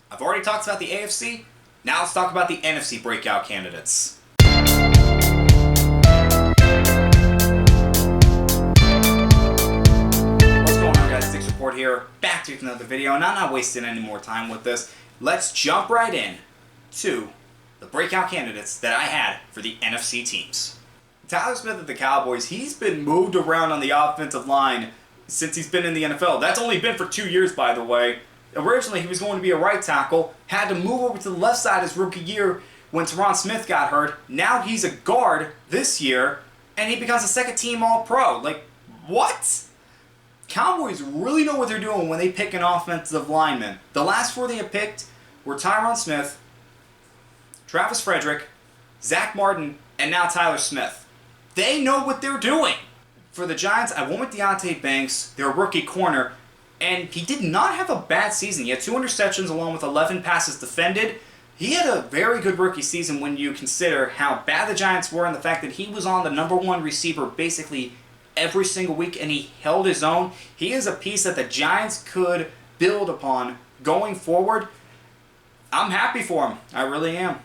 I've already talked about the AFC, now let's talk about the NFC breakout candidates. What's going on, guys? Six Report here, back to another video, and I'm not wasting any more time with this. Let's jump right in to the breakout candidates that I had for the NFC teams. Tyler Smith of the Cowboys, he's been moved around on the offensive line since he's been in the NFL. That's only been for 2 years, by the way. Originally, he was going to be a right tackle, had to move over to the left side his rookie year when Tyron Smith got hurt. Now he's a guard this year, and he becomes a second-team All-Pro. Like, what? Cowboys really know what they're doing when they pick an offensive lineman. The last four they have picked were Tyron Smith, Travis Frederick, Zach Martin, and now Tyler Smith. They know what they're doing. For the Giants, I went with Deonte Banks, their rookie corner, and he did not have a bad season. He had 2 interceptions along with 11 passes defended. He had a very good rookie season when you consider how bad the Giants were and the fact that he was on the #1 receiver basically every single week and he held his own. He is a piece that the Giants could build upon going forward. I'm happy for him. I really am.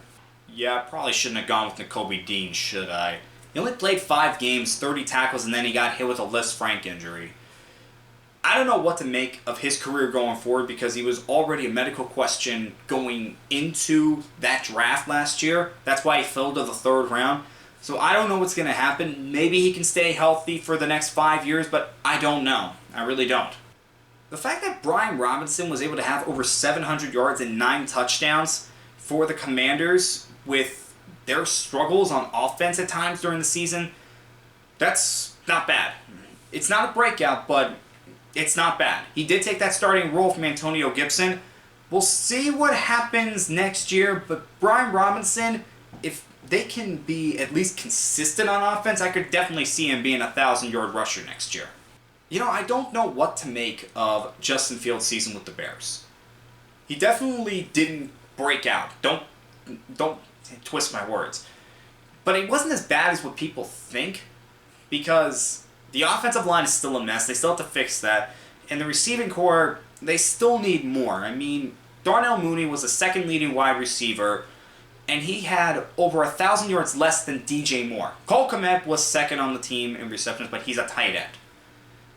Yeah, I probably shouldn't have gone with Nakobe Dean, should I? He only played 5 games, 30 tackles, and then he got hit with a Les Frank injury. I don't know what to make of his career going forward because he was already a medical question going into that draft last year. That's why he fell to the 3rd round. So I don't know what's going to happen. Maybe he can stay healthy for the next 5 years, but I don't know. I really don't. The fact that Brian Robinson was able to have over 700 yards and 9 touchdowns for the Commanders with their struggles on offense at times during the season, that's not bad. It's not a breakout, but it's not bad. He did take that starting role from Antonio Gibson. We'll see what happens next year, but Brian Robinson, if they can be at least consistent on offense, I could definitely see him being a 1,000-yard rusher next year. You know, I don't know what to make of Justin Fields' season with the Bears. He definitely didn't break out. Don't twist my words. But it wasn't as bad as what people think because the offensive line is still a mess. They still have to fix that. And the receiving core, they still need more. I mean, Darnell Mooney was the 2nd leading wide receiver, and he had over 1,000 yards less than DJ Moore. Cole Kmet was 2nd on the team in receptions, but he's a tight end.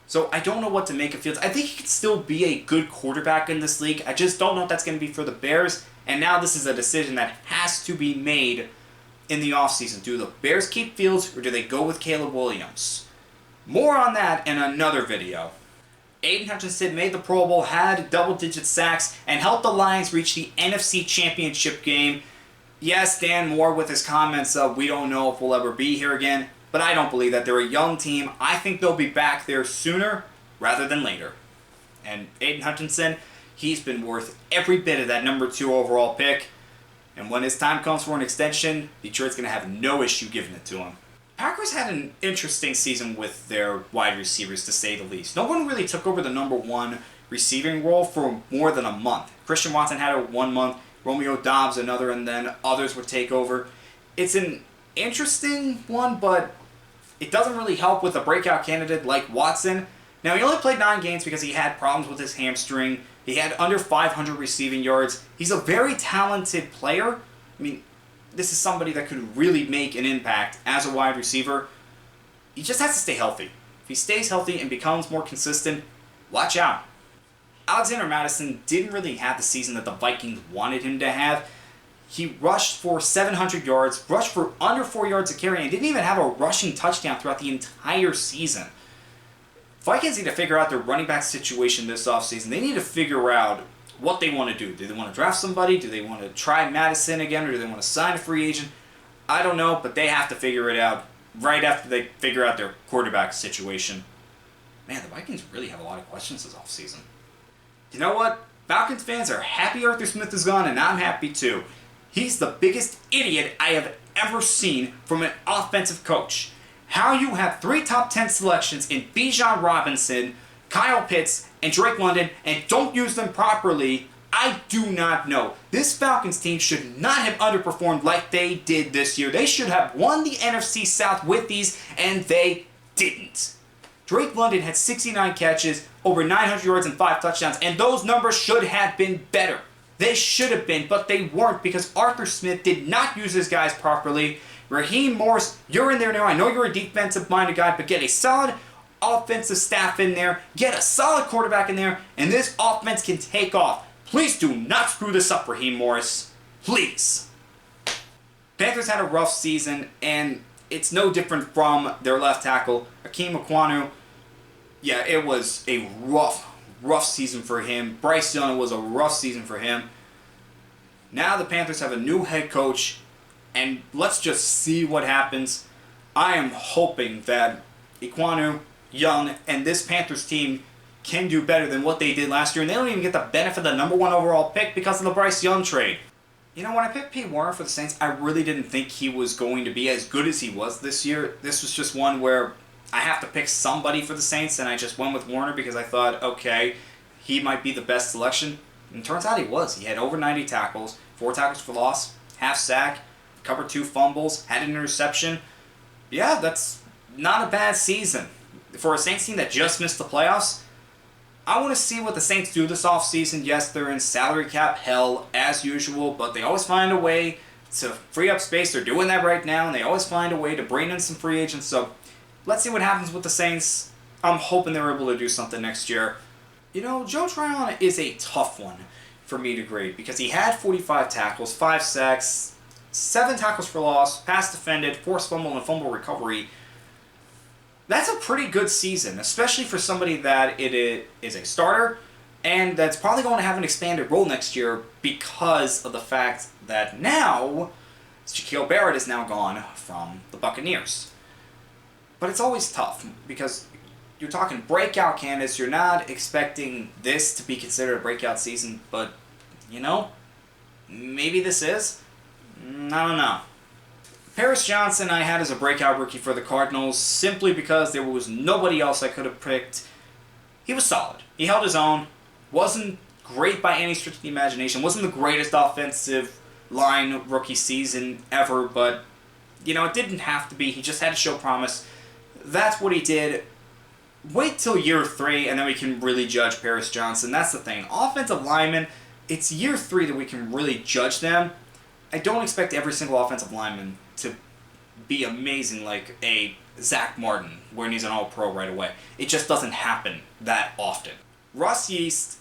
So I don't know what to make of Fields. I think he could still be a good quarterback in this league. I just don't know if that's going to be for the Bears. And now this is a decision that has to be made in the offseason. Do the Bears keep Fields or do they go with Caleb Williams? More on that in another video. Aiden Hutchinson made the Pro Bowl, had double-digit sacks, and helped the Lions reach the NFC Championship game. Yes, Dan Moore with his comments of, we don't know if we'll ever be here again, but I don't believe that. They're a young team. I think they'll be back there sooner rather than later. And Aiden Hutchinson, he's been worth every bit of that #2 overall pick. And when his time comes for an extension, Detroit's going to have no issue giving it to him. Packers had an interesting season with their wide receivers, to say the least. No one really took over the #1 receiving role for more than a month. Christian Watson had it 1 month, Romeo Doubs another, and then others would take over. It's an interesting one, but it doesn't really help with a breakout candidate like Watson. Now, he only played 9 games because he had problems with his hamstring. He had under 500 receiving yards. He's a very talented player. I mean, this is somebody that could really make an impact as a wide receiver. He just has to stay healthy. If he stays healthy and becomes more consistent, watch out. Alexander Mattison didn't really have the season that the Vikings wanted him to have. He rushed for 700 yards, rushed for under 4 yards a carry, and didn't even have a rushing touchdown throughout the entire season. Vikings need to figure out their running back situation this offseason. They need to figure out what they want to do. Do they want to draft somebody? Do they want to try Madison again? Or do they want to sign a free agent? I don't know, but they have to figure it out right after they figure out their quarterback situation. Man, the Vikings really have a lot of questions this offseason. You know what? Falcons fans are happy Arthur Smith is gone, and I'm happy too. He's the biggest idiot I have ever seen from an offensive coach. How you have 3 top 10 selections in Bijan Robinson, Kyle Pitts, and Drake London, and don't use them properly, I do not know. This Falcons team should not have underperformed like they did this year. They should have won the NFC South with these, and they didn't. Drake London had 69 catches, over 900 yards, and 5 touchdowns, and those numbers should have been better. They should have been, but they weren't because Arthur Smith did not use his guys properly. Raheem Morris, you're in there now. I know you're a defensive-minded guy, but get a solid offensive staff in there. Get a solid quarterback in there, and this offense can take off. Please do not screw this up, Raheem Morris. Please. Panthers had a rough season, and it's no different from their left tackle, Ikem Ekwonu. Yeah, it was a rough season for him. Bryce Young was a rough season for him. Now the Panthers have a new head coach, and let's just see what happens. I am hoping that Ekwonu, Young, and this Panthers team can do better than what they did last year, and they don't even get the benefit of the number 1 overall pick because of the Bryce Young trade. You know, when I picked Pete Warner for the Saints, I really didn't think he was going to be as good as he was this year. This was just one where I have to pick somebody for the Saints, and I just went with Warner because I thought, okay, he might be the best selection. And it turns out he was. He had over 90 tackles, 4 tackles for loss, half sack, covered 2 fumbles, had an interception. Yeah, that's not a bad season. For a Saints team that just missed the playoffs, I want to see what the Saints do this offseason. Yes, they're in salary cap hell, as usual, but they always find a way to free up space. They're doing that right now, and they always find a way to bring in some free agents. So let's see what happens with the Saints. I'm hoping they're able to do something next year. You know, Joe Tryon is a tough one for me to grade because he had 45 tackles, 5 sacks, 7 tackles for loss, pass defended, forced fumble, and fumble recovery. That's a pretty good season, especially for somebody that it is a starter and that's probably going to have an expanded role next year because of the fact that now Shaquille Barrett is now gone from the Buccaneers. But it's always tough because you're talking breakout candidates. You're not expecting this to be considered a breakout season, but, you know, maybe this is. I don't know. Paris Johnson I had as a breakout rookie for the Cardinals simply because there was nobody else I could have picked. He was solid. He held his own. Wasn't great by any stretch of the imagination. Wasn't the greatest offensive line rookie season ever, but, you know, it didn't have to be. He just had to show promise. That's what he did. Wait till year 3, and then we can really judge Paris Johnson. That's the thing. Offensive linemen, it's year 3 that we can really judge them. I don't expect every single offensive lineman to be amazing like a Zach Martin, where he's an all-pro right away. It just doesn't happen that often. Russ Yeast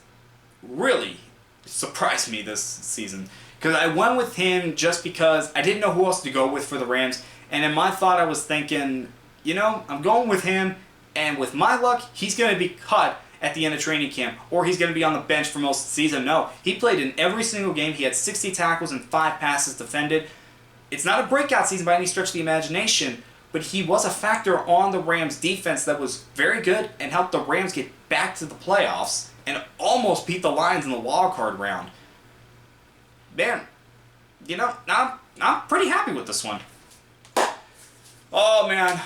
really surprised me this season because I went with him just because I didn't know who else to go with for the Rams, and in my thought I was thinking, you know, I'm going with him, and with my luck, he's going to be cut at the end of training camp, or he's going to be on the bench for most of the season. No, he played in every single game. He had 60 tackles and 5 passes defended. It's not a breakout season by any stretch of the imagination, but he was a factor on the Rams' defense that was very good and helped the Rams get back to the playoffs and almost beat the Lions in the wild card round. Man, you know, I'm pretty happy with this one. Oh, man.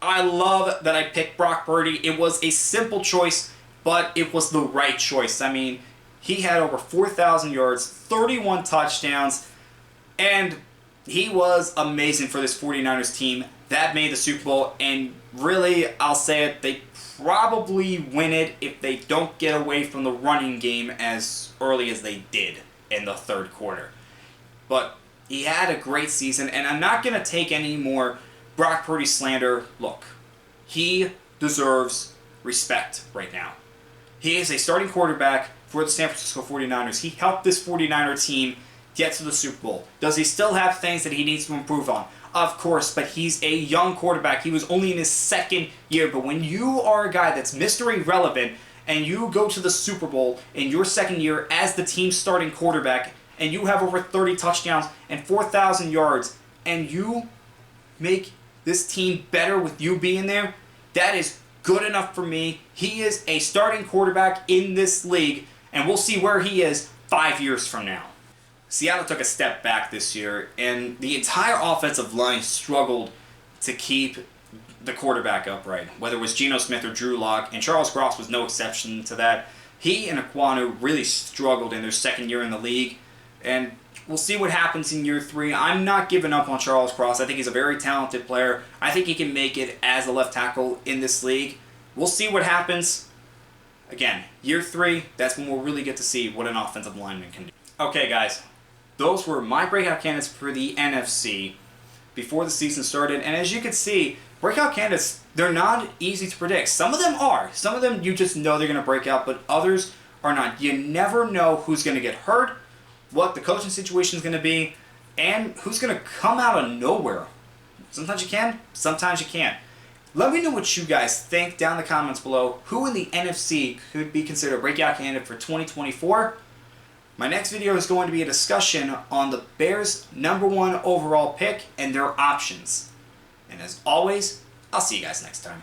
I love that I picked Brock Purdy. It was a simple choice, but it was the right choice. I mean, he had over 4,000 yards, 31 touchdowns, and he was amazing for this 49ers team. That made the Super Bowl, and really, I'll say it, they probably win it if they don't get away from the running game as early as they did in the third quarter. But he had a great season, and I'm not going to take any more Brock Purdy slander. Look, he deserves respect right now. He is a starting quarterback for the San Francisco 49ers. He helped this 49er team get to the Super Bowl. Does he still have things that he needs to improve on? Of course, but he's a young quarterback. He was only in his 2nd year. But when you are a guy that's Mr. Irrelevant and you go to the Super Bowl in your 2nd year as the team's starting quarterback and you have over 30 touchdowns and 4,000 yards and you make this team better with you being there, that is good enough for me. He is a starting quarterback in this league, and we'll see where he is 5 years from now. Seattle took a step back this year, and the entire offensive line struggled to keep the quarterback upright, whether it was Geno Smith or Drew Lock, and Charles Cross was no exception to that. He and Ekwonu really struggled in their 2nd year in the league, and we'll see what happens in year 3. I'm not giving up on Charles Cross. I think he's a very talented player. I think he can make it as a left tackle in this league. We'll see what happens. Again, year 3, that's when we'll really get to see what an offensive lineman can do. Okay, guys, those were my breakout candidates for the NFC before the season started. And as you can see, breakout candidates, they're not easy to predict. Some of them are. Some of them you just know they're going to break out, but others are not. You never know who's going to get hurt, what the coaching situation is going to be, and who's going to come out of nowhere. Sometimes you can, sometimes you can't. Let me know what you guys think down in the comments below. Who in the NFC could be considered a breakout candidate for 2024? My next video is going to be a discussion on the Bears' #1 overall pick and their options. And as always, I'll see you guys next time.